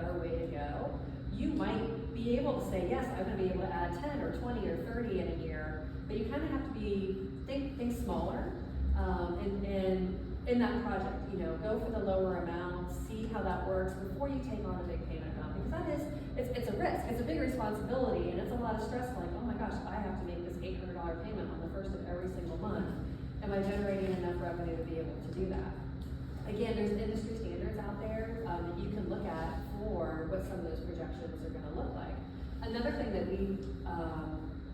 better way to go, you might be able to say, yes, I'm gonna be able to add 10 or 20 or 30 in a year, but you kind of have to think smaller, and in that project, go for the lower amount, see how that works before you take on a big payment amount, because that is, it's a risk, it's a big responsibility, and it's a lot of stress, like, oh my gosh, I have to make this $800 payment on the first of every single month. Am I generating enough revenue to be able to do that? Again, there's industry standards out there that you can look at for what some of those projections are gonna look like. Another thing that we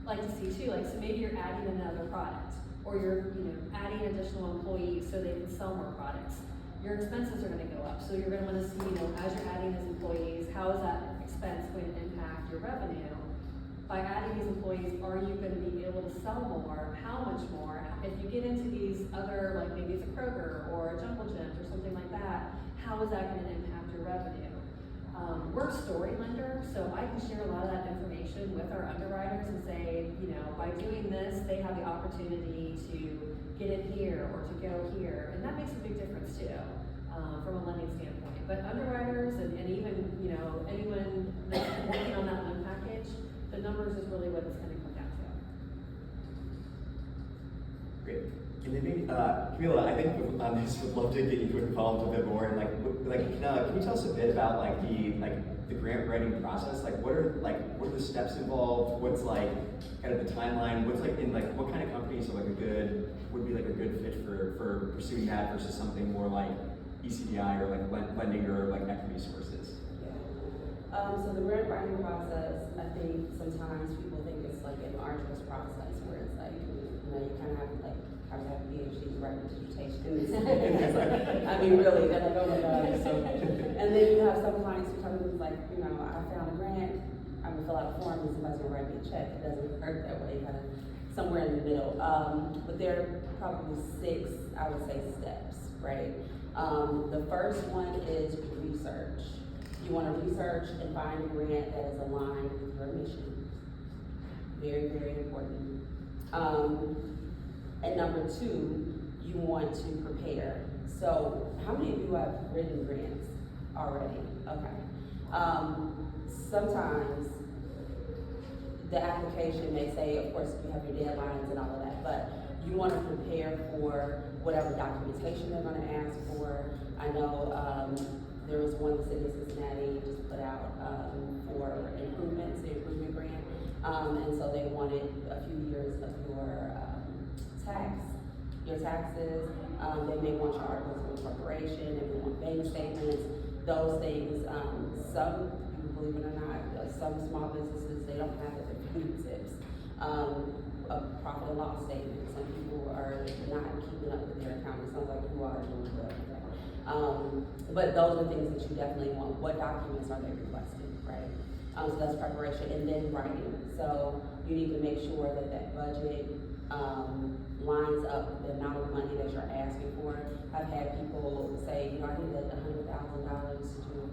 like to see too, like, so maybe you're adding another product, or you're adding additional employees so they can sell more products. Your expenses are gonna go up, so you're gonna wanna see, as you're adding these employees, how is that expense going to impact your revenue? By adding these employees, are you gonna be able to sell more? How much more? If you get into these other, like maybe it's a Kroger or a Jumble Gym or something like that, how is that gonna impact your revenue? We're a story lender, so I can share a lot of that information with our underwriters and say, by doing this, they have the opportunity to get in here or to go here, and that makes a big difference too, from a lending standpoint. But underwriters and even, anyone that's working on that loan package, the numbers is really what it's gonna come down to. Great. And then maybe, Camila, I think on this would love to get you involved a bit more. And can you tell us a bit about the grant writing process? What are the steps involved? What's kind of the timeline? What's what kind of companies are would be a good fit for pursuing that versus something more like ECDI or lending or equity sources? So the grant writing process, I think sometimes people think it's an arduous process where it's you kind of have to have a PhD to write a dissertation. I mean, really, they're like, oh my God. So, and then you have some clients who come in I found a grant, I'm gonna fill out a form and somebody's gonna write me a check. It doesn't hurt that way, kind of somewhere in the middle. But there are probably 6, I would say, steps, right? The first one is research. You want to research and find a grant that is aligned with your mission. Very, very important. And number 2, you want to prepare. So how many of you have written grants already? Okay. Sometimes the application may say, of course, you have your deadlines and all of that, but you want to prepare for whatever documentation they're going to ask for. I know there was one the city of Cincinnati just put out for improvements, the improvement grant, and so they wanted a few years of your taxes. They may want your articles of incorporation, they may want bank statements, those things. Some, believe it or not, some small businesses, they don't have the food tips, a profit and loss statement. Some people are not keeping up with their accounting. Sounds like you are doing well. But those are things that you definitely want. What documents are they requesting, right? So that's preparation, and then writing. So you need to make sure that that budget lines up with the amount of money that you're asking for. I've had people say, I need $100,000 to do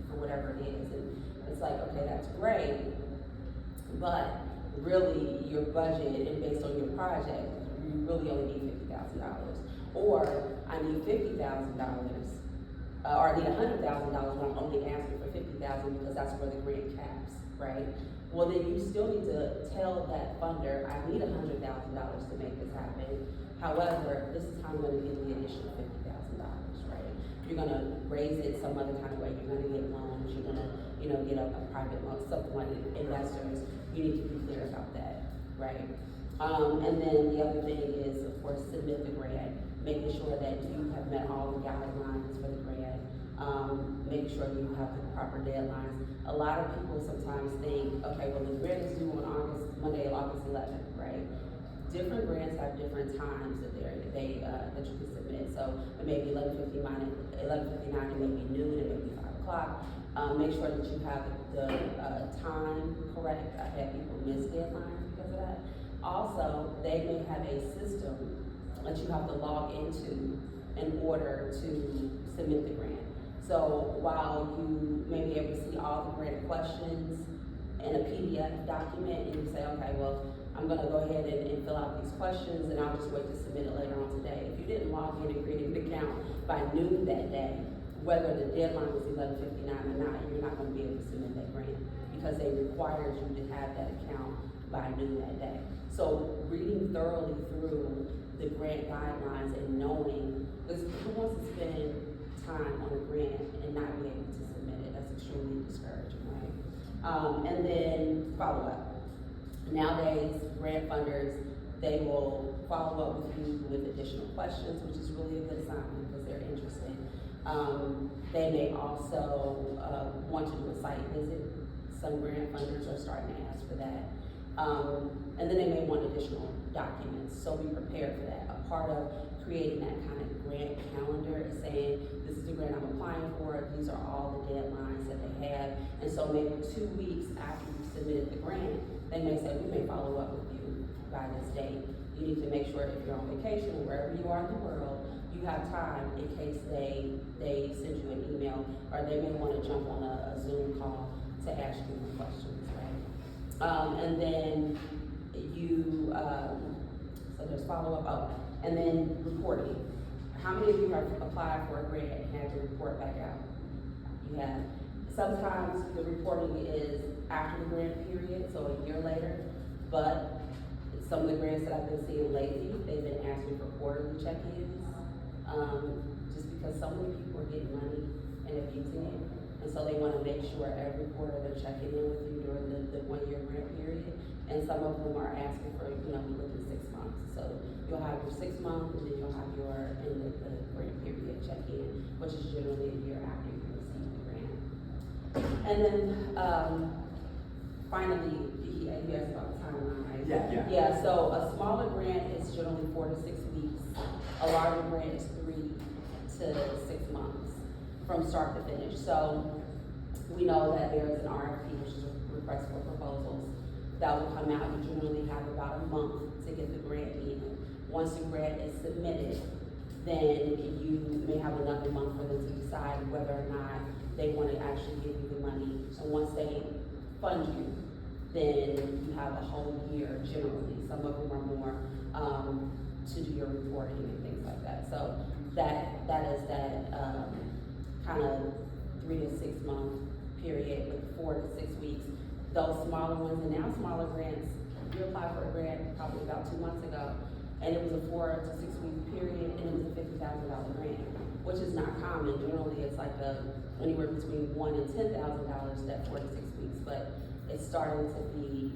for whatever it is, and it's like, okay, that's great, but really your budget and based on your project, you really only need $50,000. Or I need $50,000, or I need $100,000, but I'm only asking for $50,000 because that's where the grant caps, right? Well, then you still need to tell that funder, I need $100,000 to make this happen. However, this is how I'm going to get the additional $50,000, right? You're going to raise it some other kind of way. You're going to get loans. You're going to, get a private loan, something like investors. You need to be clear about that, right? And then the other thing is, of course, submit the grant, making sure that you have met all the guidelines for the grant. Make sure you have the proper deadlines. A lot of people sometimes think, okay, well, the grant is due on Monday, August 11th, right? Different grants have different times that that you can submit. So it may be 11:59, it may be noon, it may be 5 o'clock. Make sure that you have the time correct. I've had people miss deadlines because of that. Also, they may have a system that you have to log into in order to submit the grant. So while you may be able to see all the grant questions in a PDF document, and you say, okay, well, I'm gonna go ahead and fill out these questions and I'll just wait to submit it later on today. If you didn't log in and create an account by noon that day, whether the deadline was 11:59 or not, you're not gonna to submit that grant, because they required you to have that account by noon that day. So reading thoroughly through the grant guidelines and knowing, because who wants to spend time on a grant and not be able to submit it? That's extremely discouraging, right? And then follow up. Nowadays, grant funders, they will follow up with you with additional questions, which is really a good sign because they're interested. They may also want to do a site visit. Some grant funders are starting to ask for that. And then they may want additional documents, so be prepared for that. A part of creating that kind of grant calendar is saying, this is the grant I'm applying for, these are all the deadlines that they have. And so maybe 2 weeks after you submitted the grant, they may say, we may follow up with you by this date. You need to make sure if you're on vacation or wherever you are in the world, you have time in case they send you an email, or they may want to jump on a Zoom call to ask you questions, right? And then you, so there's follow-up, and then reporting. How many of you have applied for a grant and had to report back out? You have. Sometimes the reporting is after the grant period, so a year later, but some of the grants that I've been seeing lately, they've been asking for quarterly check-ins, just because so many people are getting money and abusing it. And so they want to make sure every quarter they're checking in with you during the 1 year grant period. And some of them are asking for, within 6 months. So you'll have your 6 months, and then you'll have your end of the grant period check-in, which is generally a year after you receive the grant. And then, finally, you asked about the timeline, right? Yeah. Yeah, so a smaller grant is generally 4 to 6 weeks. A larger grant is 3 to 6 months from start to finish. So we know that there is an RFP, which is a request for proposals, that will come out. You generally have about a month to get the grant in. Once the grant is submitted, then you may have another month for them to decide whether or not they want to actually give you the money. And once they fund you, then you have a whole year generally. Some of them are more to do your reporting and things like that. So that is that kind of 3 to 6 month period with 4 to 6 weeks. Those smaller ones, and now smaller grants, you applied for a grant probably about 2 months ago, and it was a 4 to 6 week period, and it was a $50,000 grant, which is not common. Generally, it's like anywhere between $1,000 and $10,000 that 4 to 6 weeks, but it's starting to be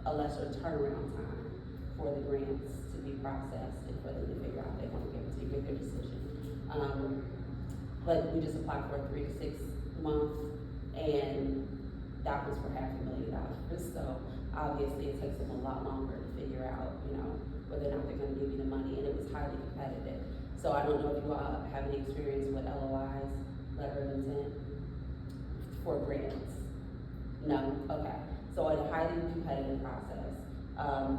a lesser turnaround time for the grants to be processed and for them to figure out if they want to give their decision. But we just applied for a 3 to 6 month, and that was for $500,000. So obviously it takes them a lot longer to figure out, whether or not they're gonna give you the money, and it was highly competitive. So I don't know if you all have any experience with LOIs, letter of intent, for grants. No? Okay. So in a highly competitive process,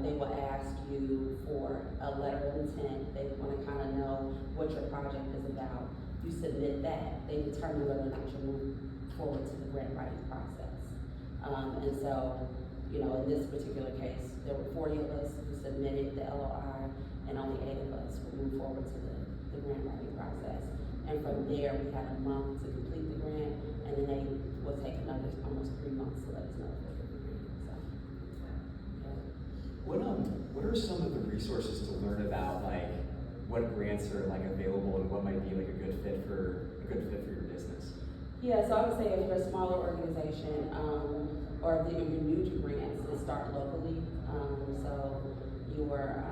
they will ask you for a letter of intent. They wanna kinda know what your project is about. You submit that, they determine whether or not you move forward to the grant writing process. And so, in this particular case, there were 40 of us who submitted the LOI, and only 8 of us would move forward to the grant writing process. And from there, we had a month to complete the grant, and then they will take another almost 3 months to let us know if they get the grant. So, yeah. What are some of the resources to learn about what grants are available and what might be a good fit for your business? Yeah, so I would say if you're a smaller organization, or if you're new to grants, then start locally. So your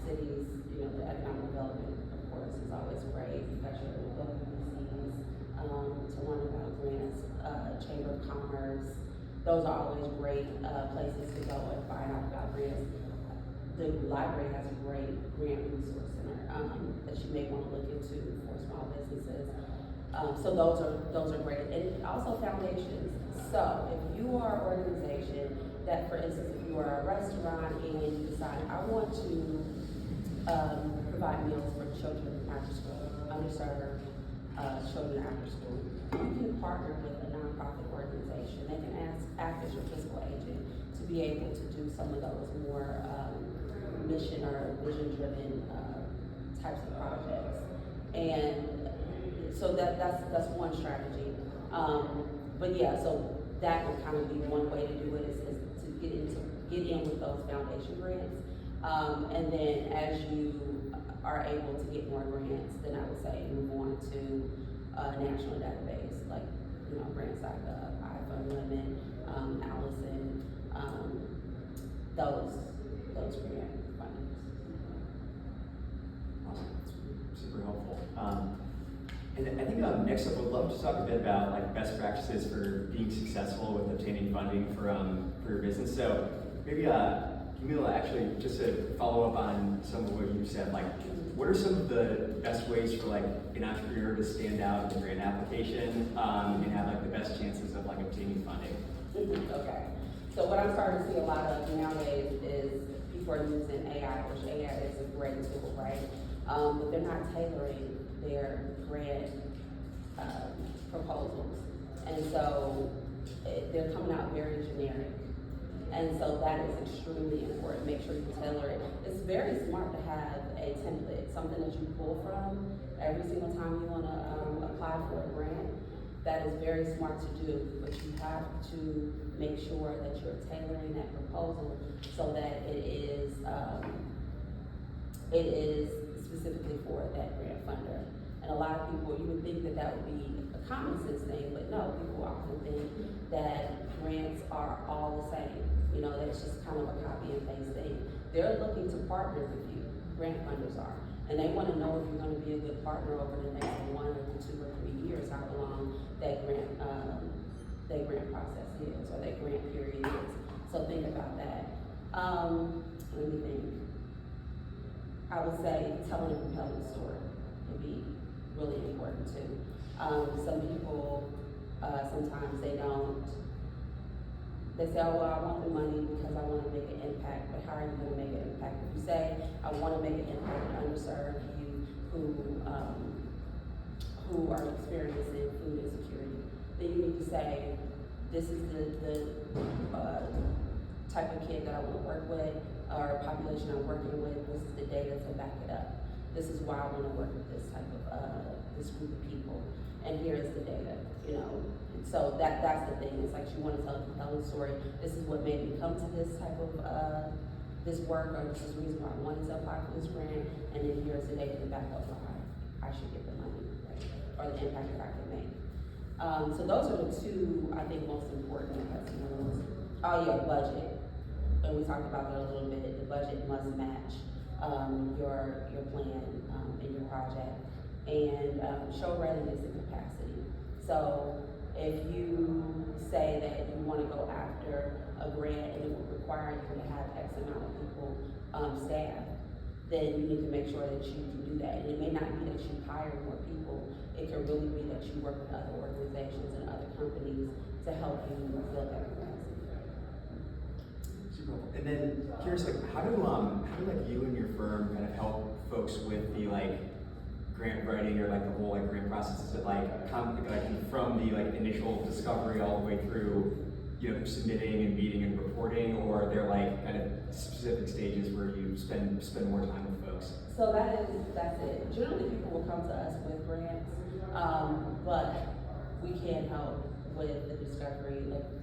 cities, the economic development, of course, is always great. You've got your local BCs to learn about grants, Chamber of Commerce. Those are always great places to go and find out about grants. The library has a great grant resource center that you may want to look into for small businesses. So those are great, and also foundations. So if you are an organization that, for instance, if you are a restaurant and you decide, I want to provide meals for children after school, underserved children after school, you can partner with a nonprofit organization. They can act as your fiscal agent to be able to do some of those more mission or vision-driven types of projects. And so that's one strategy. But yeah, so that would kind of be one way to do it is to get in with those foundation grants. And then as you are able to get more grants, then I would say move on to a national database like, grants.gov, iPhone Limit, Allison, those grant fundings. Awesome. Super helpful. And I think next up, we'd love to talk a bit about like best practices for being successful with obtaining funding for your business. So maybe Camila, actually, just to follow up on some of what you said, like what are some of the best ways for like an entrepreneur to stand out in the grant application and have like the best chances of like obtaining funding? Okay. So what I'm starting to see a lot of nowadays is people are using AI, which AI is a great tool, right? But they're not tailoring their grant proposals. And so they're coming out very generic. And so that is extremely important. Make sure you tailor it. It's very smart to have a template, something that you pull from every single time you want to apply for a grant. That is very smart to do, but you have to make sure that you're tailoring that proposal so that it is specifically for that grant funder. And a lot of people, you would think that that would be a common sense thing, but no, people often think that grants are all the same. That's just kind of a copy and paste thing. They're looking to partner with you, grant funders are. And they want to know if you're going to be a good partner over the next 1 or 2 or 3 years, how long that grant process is, or that grant period is. So think about that. Let me think. I would say telling a compelling story would be really important too. Some people, sometimes they say, oh, well, I want the money because I want to make an impact, but how are you going to make an impact? If you say, I want to make an impact in underserved youth who are experiencing food insecurity, then you need to say, this is the type of kid that I want to work with, or population I'm working with, this is the data to back it up. This is why I want to work with this type of, this group of people, and here is the data, So that's the thing, it's like you want to tell a compelling story. This is what made me come to this type of, this work, or this is the reason why I wanted to apply for this grant, and then here's the data to back up why I should get the money, right? Or the impact that I can make. So those are the two, I think, most important. Oh yeah, budget. And we talked about that a little bit. The budget must match your plan and your project, and show readiness and capacity. So if you say that you want to go after a grant and it will require you to have X amount of people staff, then you need to make sure that you can do that. And it may not be that you hire more people. It can really be that you work with other organizations and other companies to help you build that capacity. Super helpful. And then curious, like how do like you and your firm kind of help folks with the like grant writing or like the whole like grant process? Is it like from the like initial discovery all the way through submitting and meeting and reporting, or are there like kind of specific stages where you spend more time with folks? So that's it. Generally people will come to us with grants, but we can't help with the discovery, like